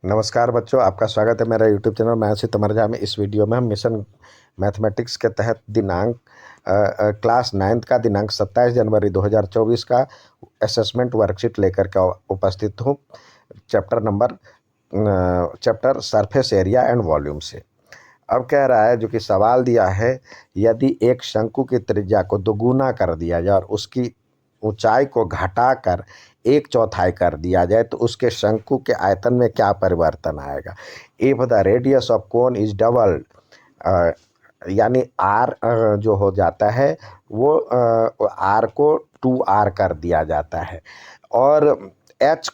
नमस्कार बच्चों, आपका स्वागत है मेरा यूट्यूब चैनल मैथ्स विद तमरजा में। इस वीडियो में हम मिशन मैथमेटिक्स के तहत क्लास 9th का दिनांक 27 जनवरी 2024 का असेसमेंट वर्कशीट लेकर के उपस्थित हूँ। Chapter surface area and volume से। अब कह रहा है, जो कि सवाल दिया है, यदि एक शंकु की त्रिज्या को दोगुना कर दिया जाए और उसकी ऊंचाई को घटाकर 1/4 कर दिया जाए तो उसके शंकु के आयतन में क्या परिवर्तन आएगा। If the radius of cone is doubled, यानी आर जो हो जाता है वो आर को 2r कर दिया जाता है और एच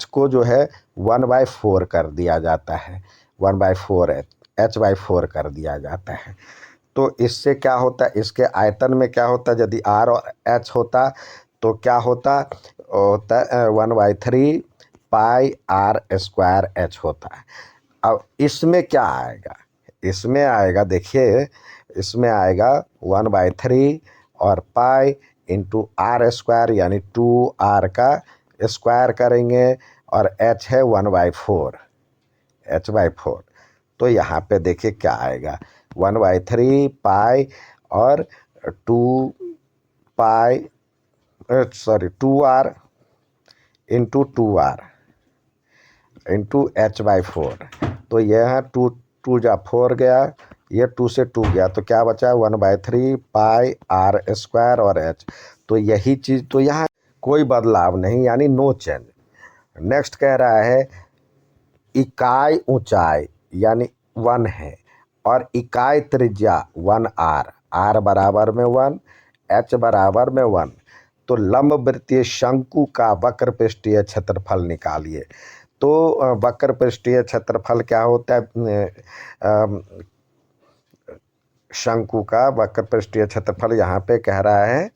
को जो है 1/4 कर दिया जाता है। 1/4 h/4 कर दिया जाता है। तो इससे क्या होता है, इसके आयतन में क्या होता है, यदि r और h होता तो क्या होता 1/3 पाई r² h होता है। अब इसमें क्या आएगा, इसमें आएगा, देखिए इसमें आएगा 1/3 और पाई इंटू r², यानी 2r का स्क्वायर करेंगे और h है 1/4 h/4। तो यहाँ पे देखिए क्या आएगा, 1/3 पाई और 2r into 2r into h/4। तो यह 2 गया, ये 2 से 2 गया, तो क्या बचा 1/3 पाई r² और h। तो यही चीज़, तो यहाँ कोई बदलाव नहीं, यानी नो चेंज। नेक्स्ट कह रहा है इकाई ऊंचाई यानी 1 है और इकाई त्रिज्या 1r, r बराबर में 1, h बराबर में 1। तो लंबवृत्तीय शंकु का वक्र पृष्ठीय क्षेत्रफल निकालिए। तो वक्र पृष्ठीय क्षेत्रफल क्या होता है, शंकु का वक्र पृष्ठीय क्षेत्रफल यहाँ पे कह रहा है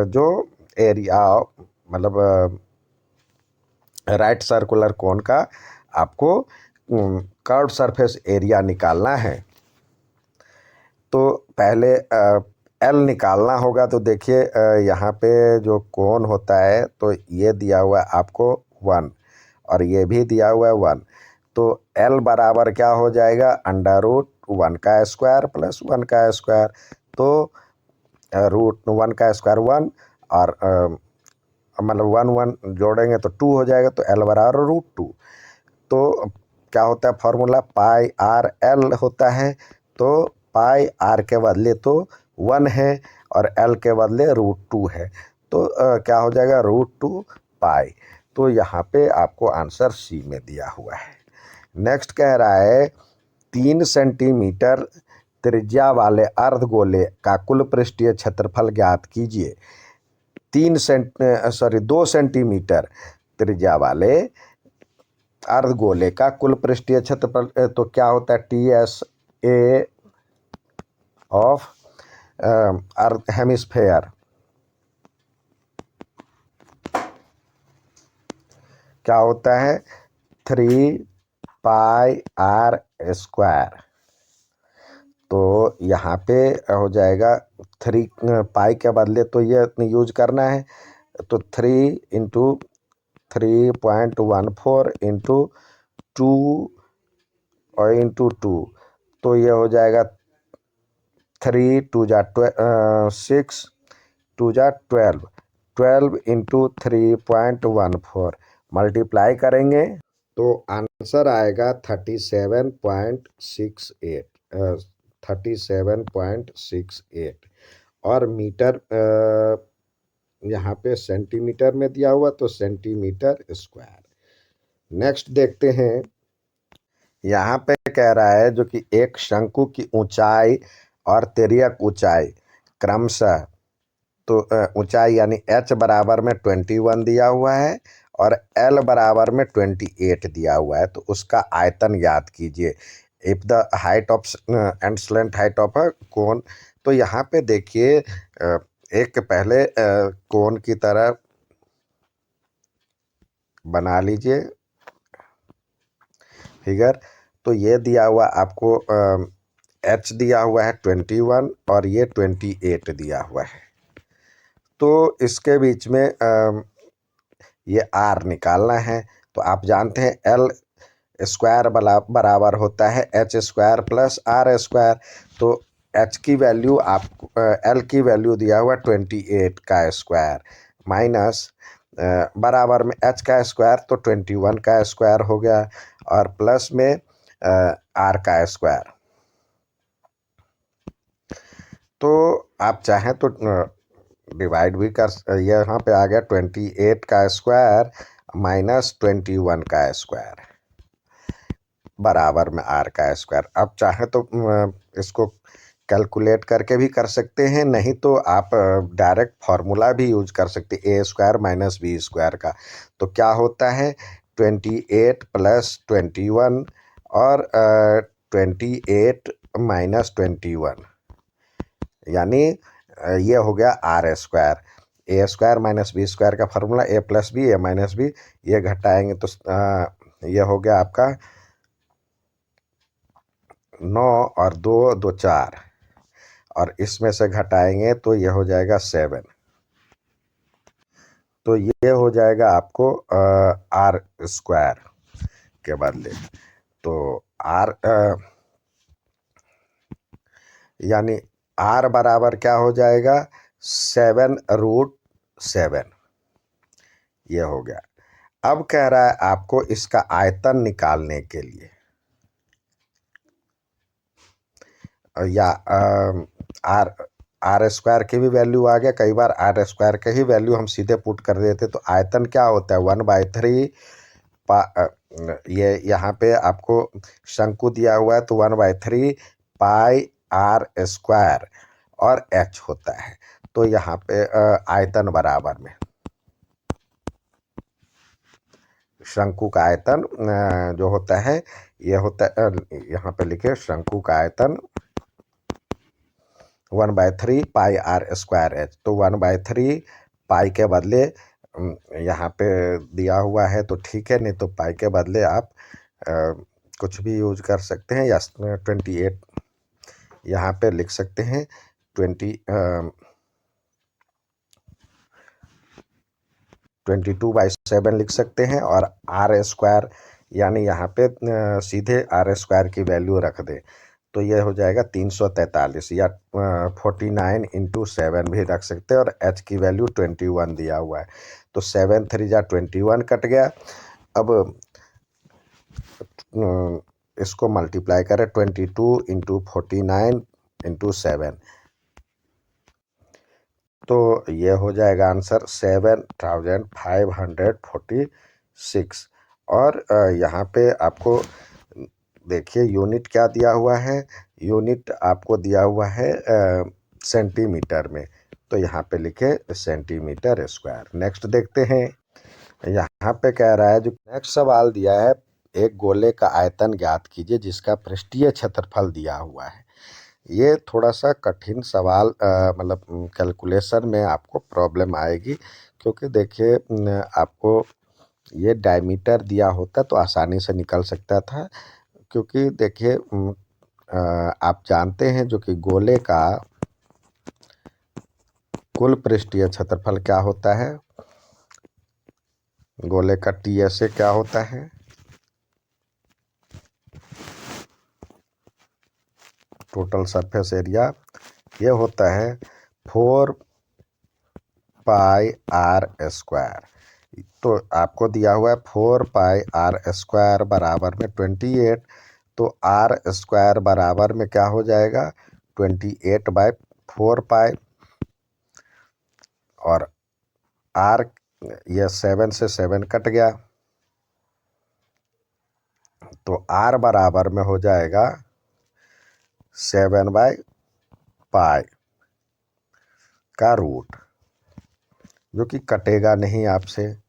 जो एरिया, मतलब राइट सर्कुलर कोन का आपको कर्व सरफेस एरिया निकालना है। तो पहले एल निकालना होगा। तो देखिए यहाँ पे जो कोन होता है, तो ये दिया हुआ है आपको 1 और ये भी दिया हुआ है 1। तो एल बराबर क्या हो जाएगा, √1 का स्क्वायर प्लस 1 का स्क्वायर। तो √1 का स्क्वायर 1 और मतलब 1 जोड़ेंगे तो 2 हो जाएगा, तो एल बराबर √2। तो क्या होता है फॉर्मूला, पाई आर एल होता है। तो पाई आर के बदले तो 1 है और एल के बदले √2 है। तो क्या हो जाएगा √2 पाई। तो यहाँ पे आपको आंसर सी में दिया हुआ है। नेक्स्ट कह रहा है 3 सेंटीमीटर त्रिज्या वाले अर्धगोले का कुल पृष्ठीय क्षेत्रफल ज्ञात कीजिए। 2 सेंटीमीटर त्रिज्या वाले अर्धगोले का कुल पृष्ठीय क्षेत्रफल तो क्या होता है, TSA ऑफ अर्थ हेमिस्फेयर क्या होता है 3 पाई r²। तो यहाँ पे हो जाएगा 3 पाई के बदले तो ये यूज करना है, तो 3 इंटू 3.14 इंटू 2 और इंटू 2। तो ये हो जाएगा 3 2 जा 6 2 जा 12 इंटू 3.14 मल्टीप्लाई करेंगे तो आंसर आएगा 37.68 और मीटर यहाँ पे सेंटीमीटर में दिया हुआ, तो सेंटीमीटर स्क्वायर। नेक्स्ट देखते हैं, यहाँ पे कह रहा है जो कि एक शंकु की ऊंचाई और तिर्यक ऊंचाई क्रमशः, तो ऊंचाई यानी h बराबर में 21 दिया हुआ है और l बराबर में 28 दिया हुआ है। तो उसका आयतन याद कीजिए। If the height of and slant height of a cone. तो यहाँ पे देखिए एक पहले कोन की तरह बना लीजिए फिगर। तो ये दिया हुआ आपको h दिया हुआ है 21 और ये 28 दिया हुआ है। तो इसके बीच में ये आर निकालना है। तो आप जानते हैं एल स्क्वायर बराबर होता है H square plus R square. तो एच की वैल्यू आप एल की वैल्यू दिया हुआ 28 का स्क्वायर माइनस बराबर में एच का स्क्वायर तो 21 का स्क्वायर हो गया और प्लस में आर का स्क्वायर। तो आप चाहें तो डिवाइड भी कर, यहाँ पे आ गया 28 का स्क्वायर माइनस 21 का स्क्वायर बराबर में आर का स्क्वायर। अब चाहे तो इसको कैलकुलेट करके भी कर सकते हैं, नहीं तो आप डायरेक्ट फार्मूला भी यूज कर सकते हैं ए स्क्वायर माइनस बी स्क्वायर का। तो क्या होता है 28 प्लस 21 और 28 माइनस 21 यानी ये हो गया R square. A square minus B square का formula A plus B A minus B, ये घटाएंगे तो ये हो गया आपका 9 और 2 2 4 और इसमें से घटाएंगे तो ये हो जाएगा 7। तो ये हो जाएगा आपको आर स्क्वायर के बदले। तो आर यानी आर बराबर क्या हो जाएगा 7√7। ये हो गया। अब कह रहा है आपको इसका आयतन निकालने के लिए, या आर आर स्क्वायर की भी वैल्यू आ गया। कई बार आर स्क्वायर के ही वैल्यू हम सीधे पुट कर देते। तो आयतन क्या होता है 1/3 ये यहाँ पे आपको शंकु दिया हुआ है तो 1/3 पाई आर स्क्वायर और एच होता है। तो यहाँ पे आयतन बराबर में शंकु का आयतन जो होता है ये होता है, यहाँ पे लिखे शंकु का आयतन 1/3 पाई आर स्क्वायर एच। तो 1/3 पाई के बदले यहाँ पे दिया हुआ है तो ठीक है, नहीं तो पाई के बदले आप कुछ भी यूज कर सकते हैं, या 28 यहाँ पे लिख सकते हैं 22/7 लिख सकते हैं और आर स्क्वायर यानी यहाँ पे सीधे आर स्क्वायर की वैल्यू रख दें तो ये हो जाएगा 343, या 49 इंटू 7 भी रख सकते हैं। और एच की वैल्यू 21 दिया हुआ है तो 7 3 जा 21 कट गया। अब इसको मल्टीप्लाई करें 22 इंटू 49 इंटू 7 तो ये हो जाएगा आंसर 7546। और यहाँ पे आपको देखिए यूनिट क्या दिया हुआ है, यूनिट आपको दिया हुआ है सेंटीमीटर में। तो यहाँ पे लिखे सेंटीमीटर स्क्वायर। नेक्स्ट देखते हैं। यहाँ पे कह रहा है जो नेक्स्ट सवाल दिया है, एक गोले का आयतन ज्ञात कीजिए जिसका पृष्ठीय क्षेत्रफल दिया हुआ है। ये थोड़ा सा कठिन सवाल, मतलब कैलकुलेशन में आपको प्रॉब्लम आएगी, क्योंकि देखिए आपको ये डायमीटर दिया होता तो आसानी से निकल सकता था। क्योंकि देखिए आप जानते हैं जो कि गोले का कुल पृष्ठीय क्षेत्रफल क्या होता है, गोले का टीएसए क्या होता है, टोटल सरफेस एरिया, ये होता है 4 पाई आर स्क्वायर। तो आपको दिया हुआ है 4 पाई आर स्क्वायर बराबर में 28। तो आर स्क्वायर बराबर में क्या हो जाएगा 28/4 पाई, और आर ये 7 से 7 कट गया तो आर बराबर में हो जाएगा 7/पाई का रूट, जो कि कटेगा नहीं आपसे।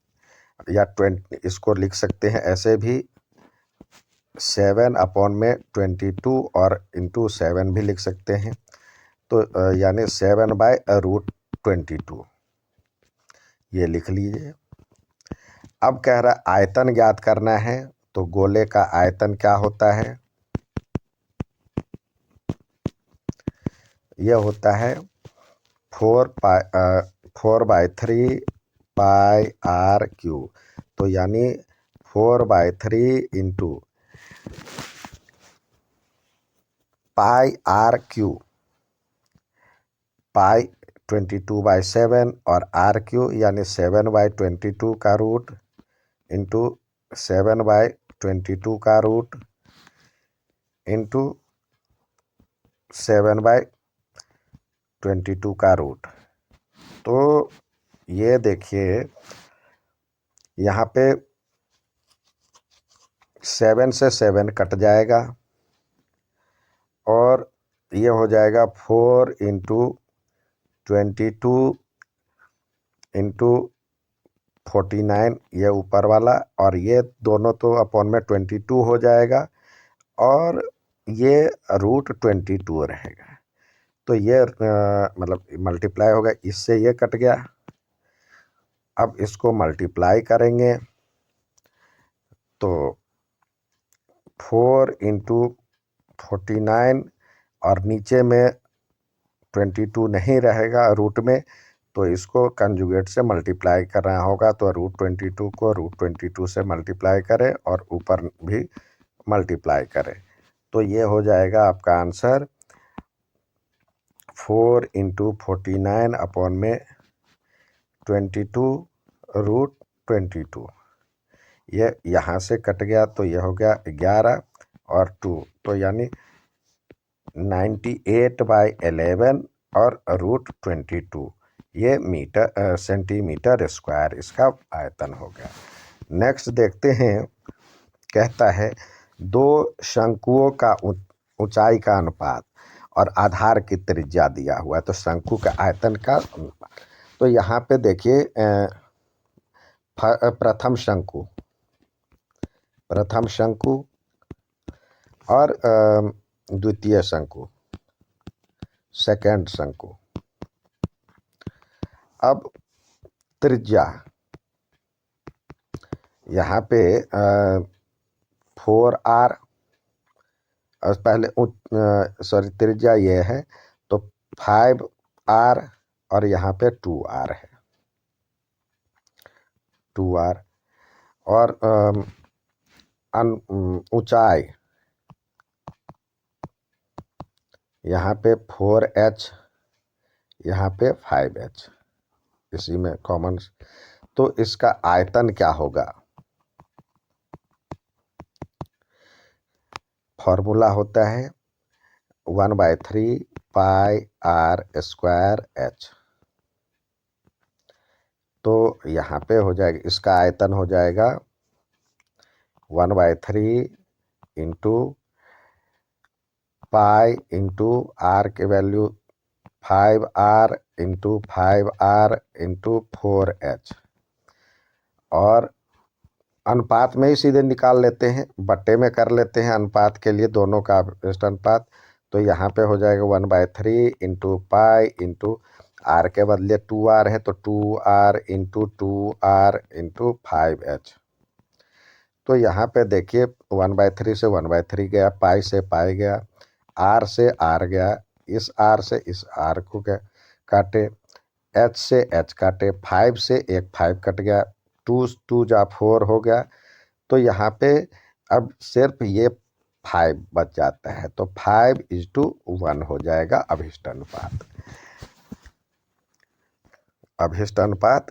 या 20 इसको लिख सकते हैं ऐसे भी 7/22 और इंटू 7 भी लिख सकते हैं। तो यानी 7/√22 ये लिख लीजिए। अब कह रहा है आयतन ज्ञात करना है। तो गोले का आयतन क्या होता है, यह होता है 4/3 पाई आर क्यू। तो यानी 4/3 इंटू पाई आर क्यू, पाई 22/7 और आर क्यू यानी 7/22 का रूट इंटू 7/22 का रूट इंटू 7/22 का रूट। तो ये देखिए यहाँ पे 7 से 7 कट जाएगा और ये हो जाएगा 4 इंटू 22 इंटू 49, ये ऊपर वाला, और ये दोनों तो अपॉन में 22 हो जाएगा और ये रूट 22 रहेगा। तो ये मतलब मल्टीप्लाई होगा, इससे ये कट गया। अब इसको मल्टीप्लाई करेंगे तो 4 इंटू 49 और नीचे में 22 नहीं रहेगा रूट में, तो इसको कंजुगेट से मल्टीप्लाई करना होगा। तो रूट 22 को रूट 22 से मल्टीप्लाई करें और ऊपर भी मल्टीप्लाई करें। तो ये हो जाएगा आपका आंसर 4 इंटू 49 अपॉन में 22 रूट 22। ये यहाँ से कट गया तो ये हो गया 11 और 2, तो यानी 98/11 और रूट 22, ये सेंटीमीटर स्क्वायर इसका आयतन हो गया। नेक्स्ट देखते हैं, कहता है दो शंकुओं का ऊंचाई का अनुपात और आधार की त्रिज्या दिया हुआ है, तो शंकु का आयतन का अनुपात। तो यहाँ पे देखिए प्रथम शंकु और द्वितीय शंकु, सेकंड शंकु। अब त्रिज्या यहाँ पे 4r, और पहले त्रिज्या ये है तो 5r और यहाँ पे 2r है, 2r। और ऊंचाई यहाँ पे 4h, यहाँ पे 5h, इसी में कॉमन। तो इसका आयतन क्या होगा? फॉर्मूला होता है 1/3 पाई आर स्क्वायर एच। तो यहाँ पे हो जाएगा, इसका आयतन हो जाएगा 1/3 इंटू पाई इंटू आर के value 5r into 5r into 4h, और अनुपात में ही सीधे निकाल लेते हैं, बट्टे में कर लेते हैं अनुपात के लिए, दोनों का व्यस्त अनुपात। तो यहाँ पे हो जाएगा 1/3 इंटू पाई इंटू आर के बदले 2r है तो 2r into 2r into 5h। तो यहाँ पे देखिए 1/3 से 1/3 गया, पाई से पाई गया, आर से आर गया, इस आर से इस आर को काटे, एच से एच काटे, 5 से एक 5 कट गया, 2 जा 4 हो गया। तो यहाँ पे अब सिर्फ ये 5 बच जाता है, तो 5:1 हो जाएगा अभिष्ट अनुपात। अभिष्ट अनुपात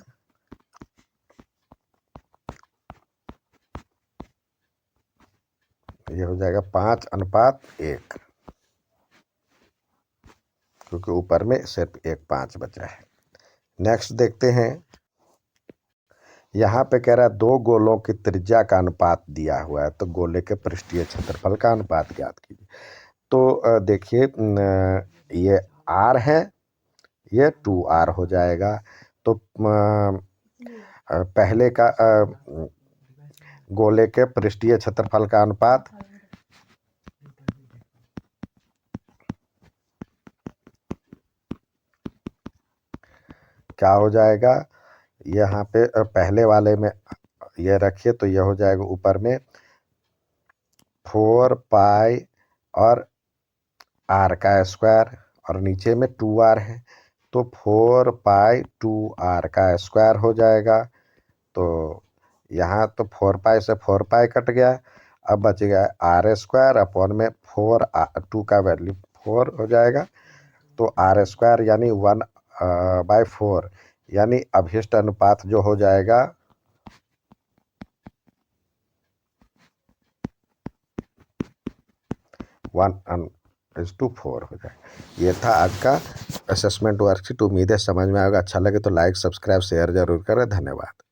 ये हो जाएगा 5:1, क्योंकि ऊपर में सिर्फ एक 5 बचा है। नेक्स्ट देखते हैं, यहाँ पे कह रहा है दो गोलों की त्रिज्या का अनुपात दिया हुआ है, तो गोले के पृष्ठीय क्षेत्रफल का अनुपात ज्ञात कीजिए। तो देखिए ये r है, ये 2r हो जाएगा। तो पहले का गोले के पृष्ठीय क्षेत्रफल का अनुपात क्या हो जाएगा, यहाँ पे पहले वाले में ये रखिए तो ये हो जाएगा ऊपर में 4 पाई और r का स्क्वायर, और नीचे में 2r है, तो 4 पाई 2r का स्क्वायर हो जाएगा। तो यहाँ तो 4 पाई से 4 पाई कट गया, अब बच गया r² अपॉन में 2 का वैल्यू 4 हो जाएगा। तो r² यानी 1/4, यानी अभिष्ट अनुपात जो हो जाएगा 1:4 हो जाए। ये था आज का असेसमेंट वर्कशीट। उम्मीद है समझ में आएगा। अच्छा लगे तो लाइक, सब्सक्राइब, शेयर जरूर करें। धन्यवाद।